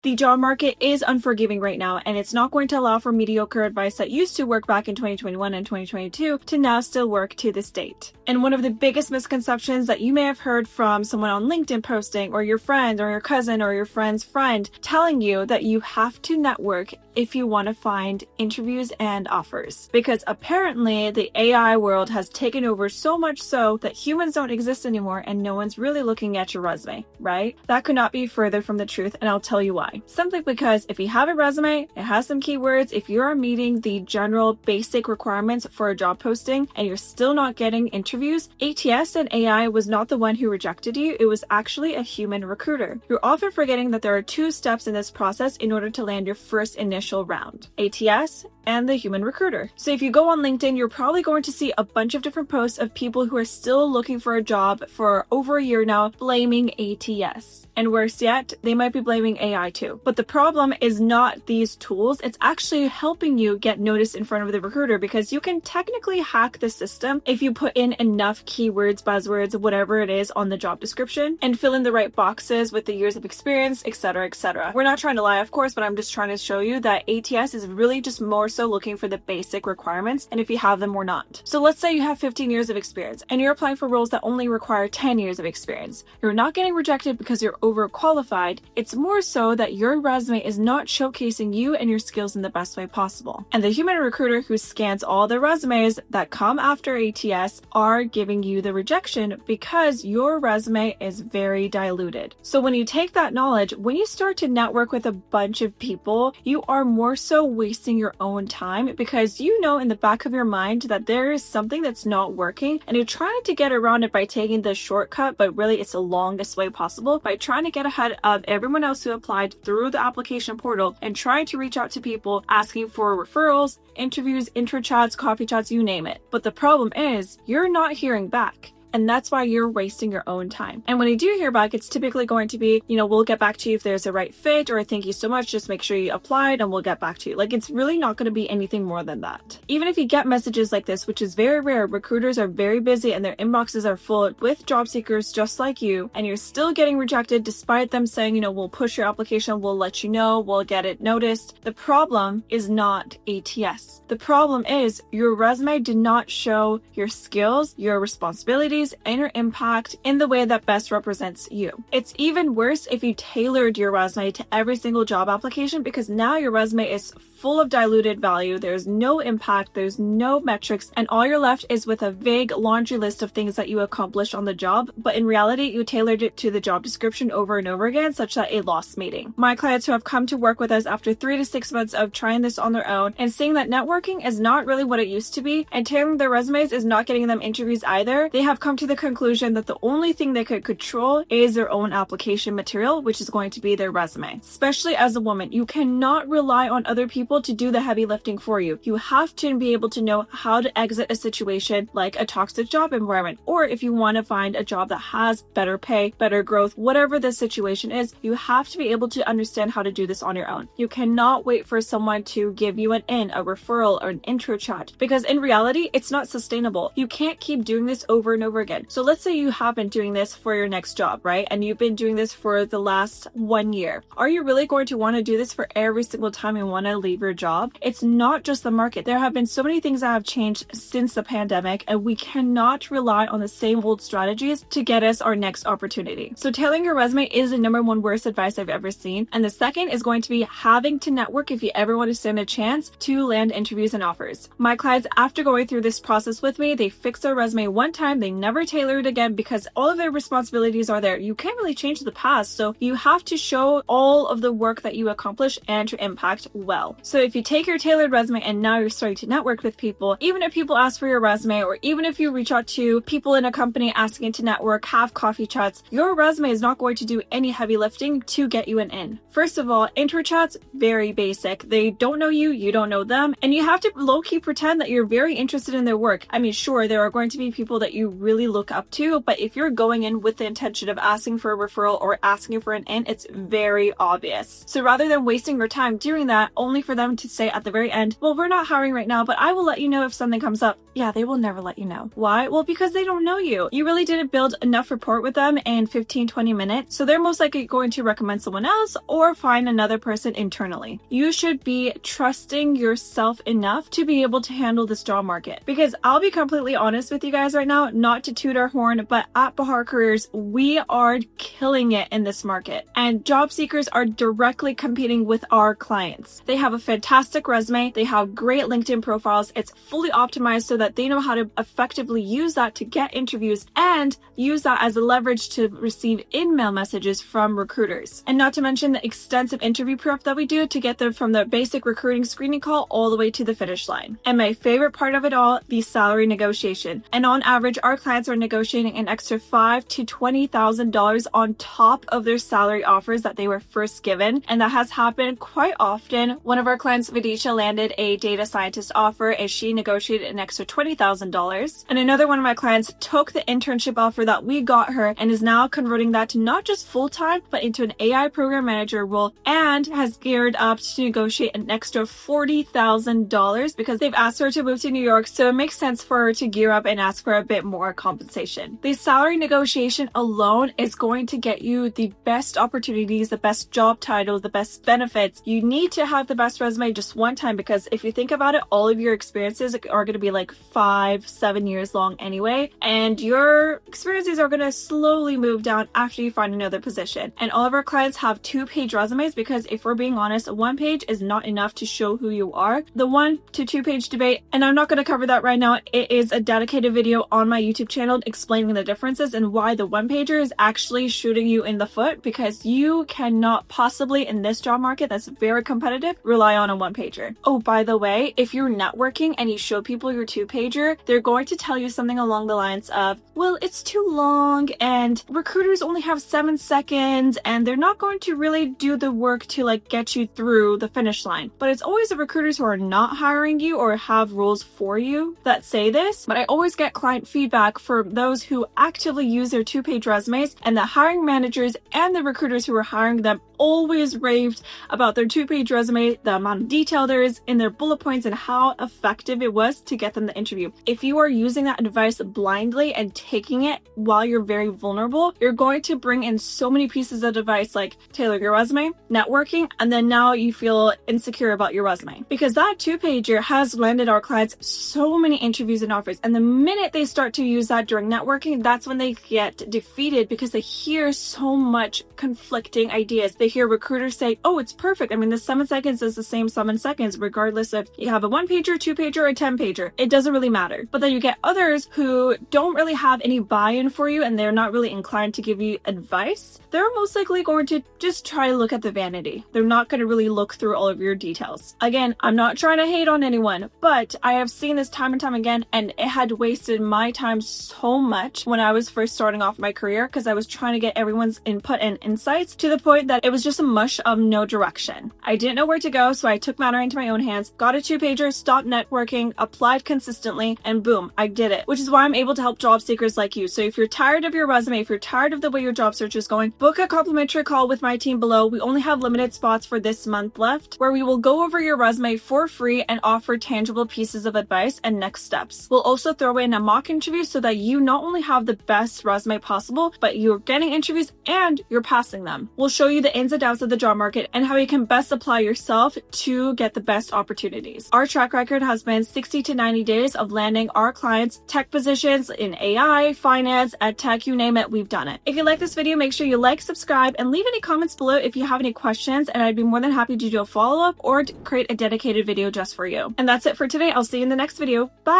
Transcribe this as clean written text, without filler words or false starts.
The job market is unforgiving right now, and it's not going to allow for mediocre advice that used to work back in 2021 and 2022 to now still work to this date. And one of the biggest misconceptions that you may have heard from someone on LinkedIn posting, or your friend or your cousin or your friend's friend telling you that you have to network if you want to find interviews and offers. Because apparently the AI world has taken over so much so that humans don't exist anymore and no one's really looking at your resume, right? That could not be further from the truth, and I'll tell you why. Simply because if you have a resume, it has some keywords, if you are meeting the general basic requirements for a job posting and you're still not getting interviews, ATS and AI was not the one who rejected you, it was actually a human recruiter. You're often forgetting that there are 2 steps in this process in order to land your first initial round: ATS and the human recruiter. So if you go on LinkedIn, you're probably going to see a bunch of different posts of people who are still looking for a job for over a year now, blaming ATS. And worse yet, they might be blaming AI too. But the problem is not these tools, it's actually helping you get noticed in front of the recruiter, because you can technically hack the system if you put in enough keywords, buzzwords, whatever it is on the job description, and fill in the right boxes with the years of experience, etc., etc. We're not trying to lie, of course, but I'm just trying to show you that ATS is really just more so looking for the basic requirements and if you have them or not. So let's say you have 15 years of experience and you're applying for roles that only require 10 years of experience. You're not getting rejected because you're overqualified. It's more so that your resume is not showcasing you and your skills in the best way possible. And the human recruiter who scans all the resumes that come after ATS are giving you the rejection because your resume is very diluted. So when you take that knowledge, when you start to network with a bunch of people, you are more so wasting your own time, because you know in the back of your mind that there is something that's not working and you're trying to get around it by taking the shortcut, but really it's the longest way possible by trying to get ahead of everyone else who applied through the application portal and trying to reach out to people asking for referrals, interviews, intro chats, coffee chats, you name it. But the problem is you're not hearing back. And that's why you're wasting your own time. And when you do hear back, it's typically going to be, we'll get back to you if there's a right fit, or thank you so much, just make sure you applied and we'll get back to you. Like, it's really not going to be anything more than that. Even if you get messages like this, which is very rare, recruiters are very busy and their inboxes are full with job seekers just like you, and you're still getting rejected despite them saying, we'll push your application, we'll let you know, we'll get it noticed. The problem is not ATS. The problem is your resume did not show your skills, your responsibilities, and your impact in the way that best represents you. It's even worse if you tailored your resume to every single job application, because now your resume is full of diluted value. There's no impact, there's no metrics, and all you're left is with a vague laundry list of things that you accomplished on the job, but in reality, you tailored it to the job description over and over again, such that it lost meaning. My clients who have come to work with us after 3 to 6 months of trying this on their own and seeing that networking is not really what it used to be, and tailoring their resumes is not getting them interviews either, they have come to the conclusion that the only thing they could control is their own application material, which is going to be their resume. Especially as a woman, you cannot rely on other people to do the heavy lifting for you. You have to be able to know how to exit a situation like a toxic job environment, or if you want to find a job that has better pay, better growth, whatever the situation is, you have to be able to understand how to do this on your own. You cannot wait for someone to give you an in, a referral, or an intro chat, because in reality, it's not sustainable. You can't keep doing this over and over again. So let's say you have been doing this for your next job, right? And you've been doing this for the last 1 year. Are you really going to want to do this for every single time you want to leave your job? It's not just the market. There have been so many things that have changed since the pandemic, and we cannot rely on the same old strategies to get us our next opportunity. So tailoring your resume is the number 1 worst advice I've ever seen. And the second is going to be having to network if you ever want to stand a chance to land interviews and offers. My clients, after going through this process with me, they fix their resume one time, they never tailor it again because all of their responsibilities are there. You can't really change the past, so you have to show all of the work that you accomplish and your impact well. So if you take your tailored resume and now you're starting to network with people, even if people ask for your resume, or even if you reach out to people in a company asking to network, have coffee chats, your resume is not going to do any heavy lifting to get you an in. First of all, intro chats, very basic. They don't know you, you don't know them, and you have to low-key pretend that you're very interested in their work. I mean, sure, there are going to be people that you really really look up to, but if you're going in with the intention of asking for a referral or asking for an in, it's very obvious. So rather than wasting your time doing that only for them to say at the very end, well, we're not hiring right now, but I will let you know if something comes up. Yeah, they will never let you know. Why? Well, because they don't know you. You really didn't build enough rapport with them in 15-20 minutes, so they're most likely going to recommend someone else or find another person internally. You should be trusting yourself enough to be able to handle this job market. Because I'll be completely honest with you guys right now, not to toot our horn, but at Bahar Careers, we are killing it in this market. And job seekers are directly competing with our clients. They have a fantastic resume. They have great LinkedIn profiles. It's fully optimized so that they know how to effectively use that to get interviews and use that as a leverage to receive email messages from recruiters. And not to mention the extensive interview prep that we do to get them from the basic recruiting screening call all the way to the finish line. And my favorite part of it all, the salary negotiation. And on average, our clients are negotiating an extra $5,000 to $20,000 on top of their salary offers that they were first given. And that has happened quite often. One of our clients, Vidisha, landed a data scientist offer and she negotiated an extra $20,000. And another one of my clients took the internship offer that we got her and is now converting that to not just full-time, but into an AI program manager role and has geared up to negotiate an extra $40,000 because they've asked her to move to New York. So it makes sense for her to gear up and ask for a bit more compensation. The salary negotiation alone is going to get you the best opportunities, the best job titles, the best benefits. You need to have the best resume just one time because if you think about it, all of your experiences are going to be like 5-7 years long anyway, and your experiences are going to slowly move down after you find another position. And all of our clients have 2-page resumes because if we're being honest, 1 page is not enough to show who you are. The 1 to 2 page debate, and I'm not going to cover that right now. It is a dedicated video on my YouTube channel explaining the differences and why the 1-pager is actually shooting you in the foot, because you cannot possibly in this job market that's very competitive rely on a 1-pager. Oh, by the way, if you're networking and you show people your 2-pager, they're going to tell you something along the lines of, well, it's too long and recruiters only have 7 seconds and they're not going to really do the work to like get you through the finish line. But it's always the recruiters who are not hiring you or have roles for you that say this. But I always get client feedback for those who actively use their 2-page resumes, and the hiring managers and the recruiters who are hiring them always raved about their 2-page resume, the amount of detail there is in their bullet points, and how effective it was to get them the interview. If you are using that advice blindly and taking it while you're very vulnerable, you're going to bring in so many pieces of advice like tailor your resume, networking, and then now you feel insecure about your resume. Because that 2-pager has landed our clients so many interviews and offers. And the minute they start to use that during networking, that's when they get defeated because they hear so much conflicting ideas. They hear recruiters say, oh, it's perfect. I mean, the 7 seconds is the same 7 seconds, regardless if you have a 1-pager, 2-pager, or a 10-pager. It doesn't really matter. But then you get others who don't really have any buy-in for you and they're not really inclined to give you advice. They're most likely going to just try to look at the vanity. They're not going to really look through all of your details. Again, I'm not trying to hate on anyone, but I have seen this time and time again, and it had wasted my time so much when I was first starting off my career because I was trying to get everyone's input and insights to the point that it was just a mush of no direction. I didn't know where to go, so I took matters into my own hands, got a 2-pager, stopped networking, applied consistently, and boom, I did it. Which is why I'm able to help job seekers like you. So if you're tired of your resume, if you're tired of the way your job search is going, book a complimentary call with my team below. We only have limited spots for this month left, where we will go over your resume for free and offer tangible pieces of advice and next steps. We'll also throw in a mock interview so that you not only have the best resume possible, but you're getting interviews and you're passing them. We'll show you the ins and outs of the job market and how you can best apply yourself to get the best opportunities. Our track record has been 60 to 90 days of landing our clients tech positions in AI, finance, ed tech, you name it, we've done it. If you like this video, make sure you like, subscribe, and leave any comments below if you have any questions, and I'd be more than happy to do a follow-up or to create a dedicated video just for you. And that's it for today. I'll see you in the next video. Bye!